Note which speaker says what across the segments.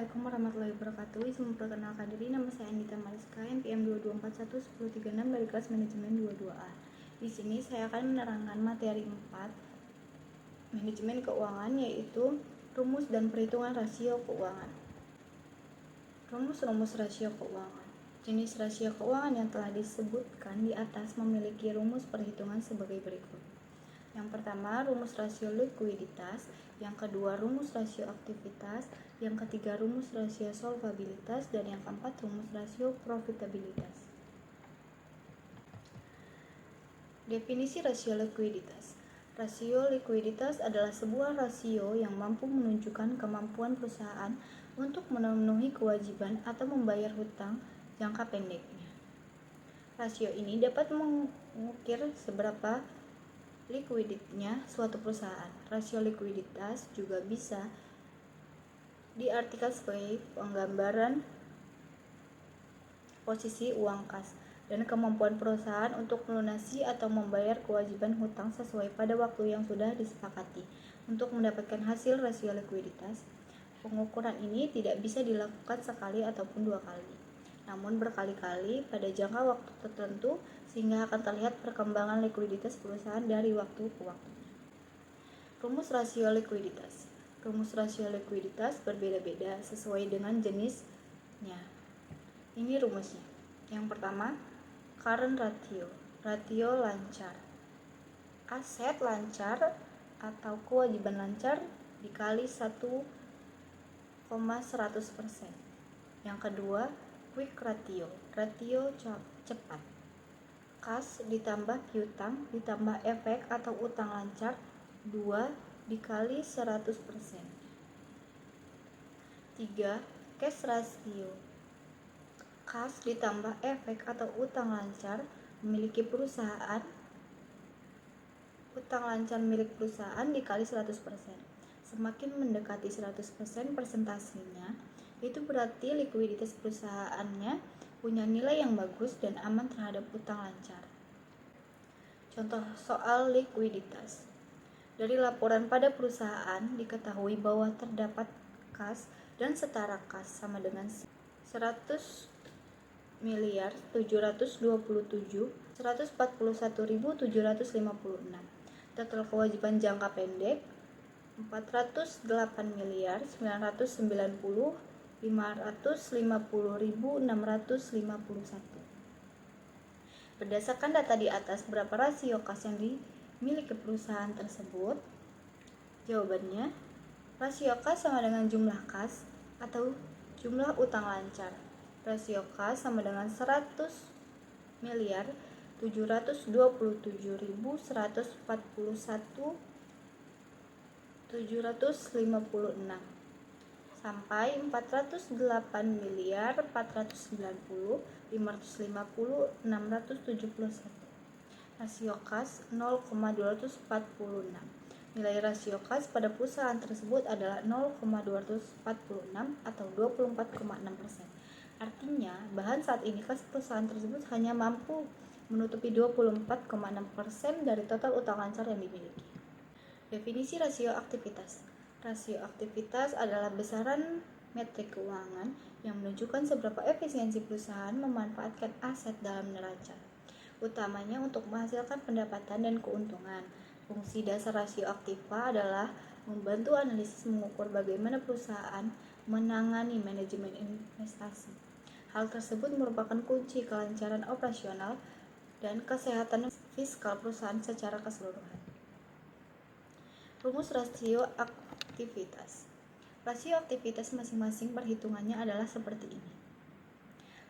Speaker 1: Assalamualaikum warahmatullahi wabarakatuh. Izin memperkenalkan diri, nama saya Andita Mariska, NPM 22411036 dari kelas manajemen 22A. Di sini saya akan menerangkan materi 4 manajemen keuangan, yaitu rumus dan perhitungan rasio keuangan. Rumus rasio keuangan. Jenis rasio keuangan yang telah disebutkan di atas memiliki rumus perhitungan sebagai berikut. Yang pertama, rumus rasio likuiditas. Yang kedua, rumus rasio aktivitas. Yang ketiga, rumus rasio solvabilitas. Dan yang keempat, rumus rasio profitabilitas. Definisi rasio likuiditas. Rasio likuiditas adalah sebuah rasio yang mampu menunjukkan kemampuan perusahaan untuk memenuhi kewajiban atau membayar hutang jangka pendeknya. Rasio ini dapat mengukir seberapa likuiditnya suatu perusahaan. Rasio likuiditas juga bisa diartikan sebagai penggambaran posisi uang kas dan kemampuan perusahaan untuk melunasi atau membayar kewajiban hutang sesuai pada waktu yang sudah disepakati. Untuk mendapatkan hasil rasio likuiditas, pengukuran ini tidak bisa dilakukan sekali ataupun dua kali, namun berkali-kali pada jangka waktu tertentu sehingga akan terlihat perkembangan likuiditas perusahaan dari waktu ke waktu. Rumus rasio likuiditas. Rumus rasio likuiditas berbeda-beda sesuai dengan jenisnya. Ini rumusnya. Yang pertama, current ratio, rasio lancar. Aset lancar atau kewajiban lancar dikali 1,100%. Yang kedua, quick ratio, rasio cepat. Kas ditambah piutang ditambah efek atau utang lancar 2 dikali 100%. 3. Cash ratio. Kas ditambah efek atau utang lancar memiliki perusahaan, utang lancar milik perusahaan dikali 100%. Semakin mendekati 100% persentasenya, itu berarti likuiditas perusahaannya punya nilai yang bagus dan aman terhadap utang lancar. Contoh soal likuiditas. Dari laporan pada perusahaan diketahui bahwa terdapat kas dan setara kas sama dengan 100.727.141.756. Total kewajiban jangka pendek 489.550.651. Berdasarkan data di atas, berapa rasio kas yang dimiliki perusahaan tersebut? Jawabannya, rasio kas sama dengan jumlah kas atau jumlah utang lancar. Rasio kas sama dengan 100.727.141.756 sampai 488.490.550.671. Rasio kas 0,246. Nilai rasio kas pada perusahaan tersebut adalah 0,246 atau 24,6%. Artinya, bahan saat ini kas perusahaan tersebut hanya mampu menutupi 24,6% dari total utang lancar yang dimiliki. Definisi rasio aktivitas. Rasio aktivitas adalah besaran metrik keuangan yang menunjukkan seberapa efisiensi perusahaan memanfaatkan aset dalam neraca, utamanya untuk menghasilkan pendapatan dan keuntungan. Fungsi dasar rasio aktiva adalah membantu analisis mengukur bagaimana perusahaan menangani manajemen investasi. Hal tersebut merupakan kunci kelancaran operasional dan kesehatan fiskal perusahaan secara keseluruhan. Rumus rasio aktivitas. Rasio aktivitas masing-masing perhitungannya adalah seperti ini.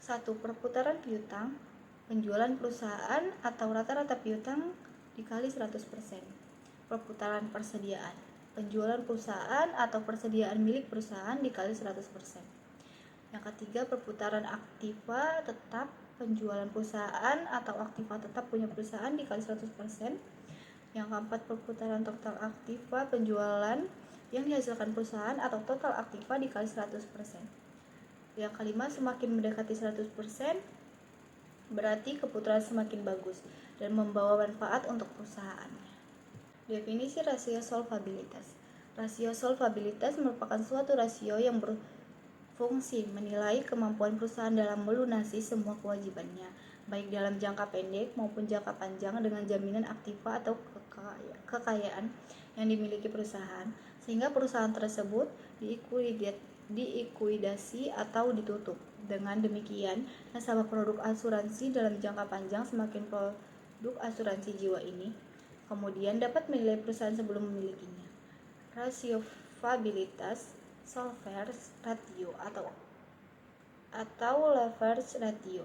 Speaker 1: 1. Perputaran piutang, penjualan perusahaan atau rata-rata piutang dikali 100%. Perputaran persediaan, penjualan perusahaan atau persediaan milik perusahaan dikali 100%. Yang ketiga, perputaran aktiva tetap, penjualan perusahaan atau aktiva tetap punya perusahaan dikali 100%. Yang keempat, perputaran total aktiva penjualan yang dihasilkan perusahaan atau total aktiva dikali 100%. Yang kelima, semakin mendekati 100% berarti keputaran semakin bagus dan membawa manfaat untuk perusahaannya. Definisi rasio solvabilitas. Rasio solvabilitas merupakan suatu rasio yang Fungsi menilai kemampuan perusahaan dalam melunasi semua kewajibannya, baik dalam jangka pendek maupun jangka panjang dengan jaminan aktiva atau kekayaan yang dimiliki perusahaan, sehingga perusahaan tersebut diikuidasi atau ditutup. Dengan demikian, nasabah produk asuransi dalam jangka panjang semakin produk asuransi jiwa ini kemudian dapat menilai perusahaan sebelum memilikinya. Rasio viabilitas solvency ratio atau leverage ratio,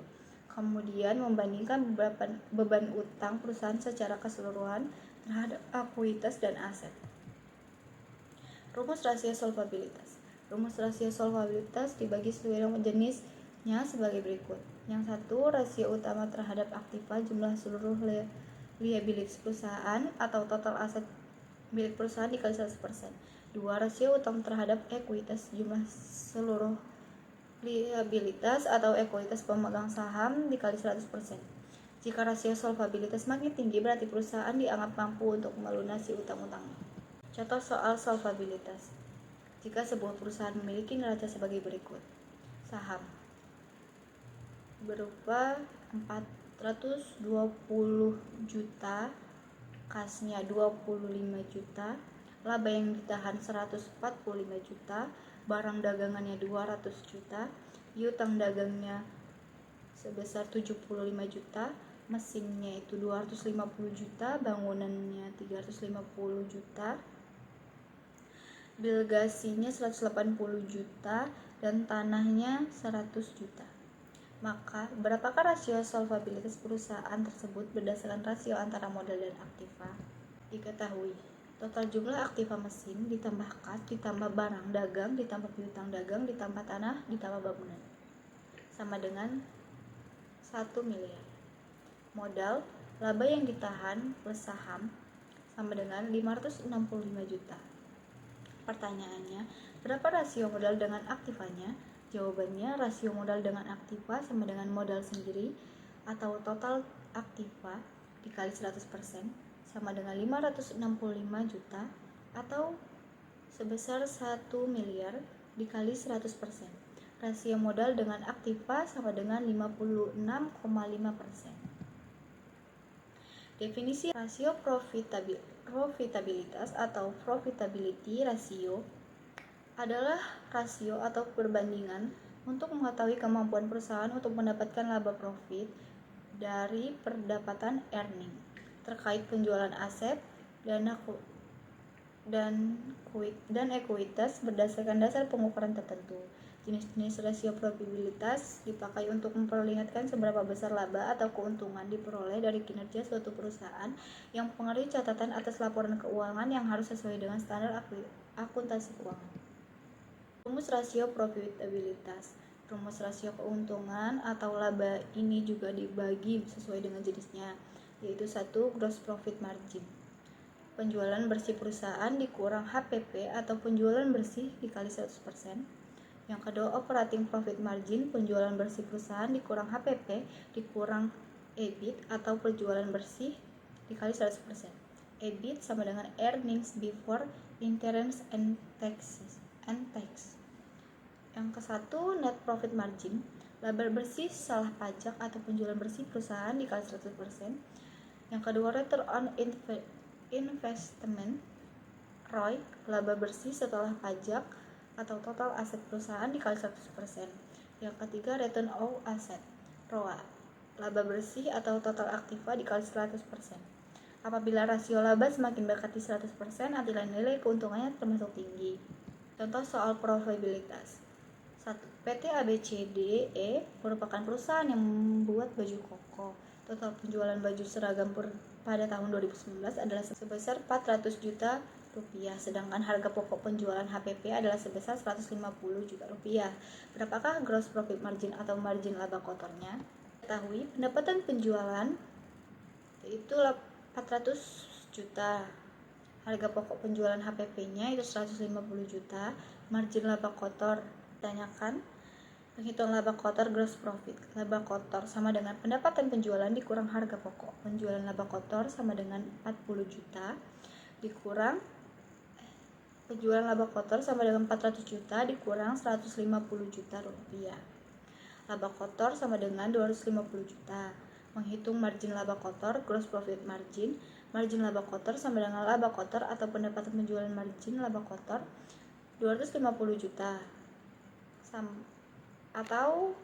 Speaker 1: kemudian membandingkan beban utang perusahaan secara keseluruhan terhadap ekuitas dan aset. Rumus rasio solvabilitas. Rumus rasio solvabilitas dibagi sesuai dengan jenisnya sebagai berikut. Yang satu, rasio utama terhadap aktiva jumlah seluruh liabilitas perusahaan atau total aset milik perusahaan dikali 100%. 2. Rasio utang terhadap ekuitas jumlah seluruh liabilitas atau ekuitas pemegang saham dikali 100%. Jika rasio solvabilitas makin tinggi, berarti perusahaan dianggap mampu untuk melunasi utang-utangnya. Contoh soal solvabilitas. Jika sebuah perusahaan memiliki neraca sebagai berikut. Saham berupa 420 juta, kasnya 25 juta, laba yang ditahan 145 juta, barang dagangannya 200 juta, piutang dagangnya sebesar 75 juta, mesinnya itu 250 juta, bangunannya 350 juta, bilgasinya 180 juta, dan tanahnya 100 juta. Maka, berapakah rasio solvabilitas perusahaan tersebut berdasarkan rasio antara modal dan aktiva? Diketahui, total jumlah aktiva mesin ditambah kas, ditambah barang dagang, ditambah piutang dagang, ditambah tanah, ditambah bangunan, sama dengan 1 miliar. Modal, laba yang ditahan plus saham, sama dengan 565 juta. Pertanyaannya, berapa rasio modal dengan aktivanya? Jawabannya, rasio modal dengan aktiva sama dengan modal sendiri atau total aktiva dikali 100% sama dengan 565 juta atau sebesar 1 miliar dikali 100%. Rasio modal dengan aktiva sama dengan 56,5%. Definisi rasio profitabilitas atau profitability ratio adalah rasio atau perbandingan untuk mengetahui kemampuan perusahaan untuk mendapatkan laba profit dari pendapatan earning terkait penjualan aset dan ekuitas berdasarkan dasar pengukuran tertentu. Jenis-jenis rasio profitabilitas dipakai untuk memperlihatkan seberapa besar laba atau keuntungan diperoleh dari kinerja suatu perusahaan yang mempengaruhi catatan atas laporan keuangan yang harus sesuai dengan standar akuntansi keuangan. Rumus rasio profitabilitas. Rumus rasio keuntungan atau laba ini juga dibagi sesuai dengan jenisnya, yaitu 1. Gross profit margin, penjualan bersih perusahaan dikurang HPP atau penjualan bersih dikali 100%. Yang kedua, operating profit margin, penjualan bersih perusahaan dikurang HPP dikurang EBIT atau penjualan bersih dikali 100%. EBIT sama dengan earnings before interest and tax. Yang ke-1, net profit margin, laba bersih salah pajak atau penjualan bersih perusahaan dikali 100%. Yang kedua, return on investment, ROI, laba bersih setelah pajak atau total aset perusahaan dikali 100%. Yang ketiga, return on asset, ROA, laba bersih atau total aktiva dikali 100%. Apabila rasio laba semakin mendekati 100%, artinya nilai keuntungannya termasuk tinggi. Contoh soal profitabilitas. 1. PT ABCDE merupakan perusahaan yang membuat baju koko. Total penjualan baju seragam pada tahun 2019 adalah sebesar 400 juta rupiah, sedangkan harga pokok penjualan HPP adalah sebesar 150 juta rupiah. Berapakah gross profit margin atau margin laba kotornya? Ketahui, pendapatan penjualan yaitu 400 juta. Harga pokok penjualan HPP-nya itu 150 juta. Margin laba kotor, tanyakan penghitungan laba kotor gross profit. Laba kotor sama dengan pendapatan penjualan dikurang harga pokok penjualan. Laba kotor sama dengan 40 juta dikurang Penjualan laba kotor sama dengan 400 juta dikurang 150 juta rupiah. Laba kotor sama dengan 250 juta. Menghitung margin laba kotor, gross profit margin. Margin laba kotor sama dengan laba kotor atau pendapatan penjualan margin laba kotor 250 juta atau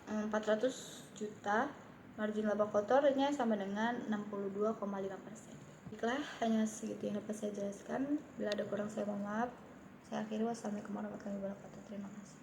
Speaker 1: 400 juta. Margin laba kotornya sama dengan 62,5%. Baiklah, hanya segitu yang dapat saya jelaskan. Bila ada kurang saya mohon maaf. Saya akhiri. Wassalamualaikum warahmatullahi wabarakatuh. Terima kasih.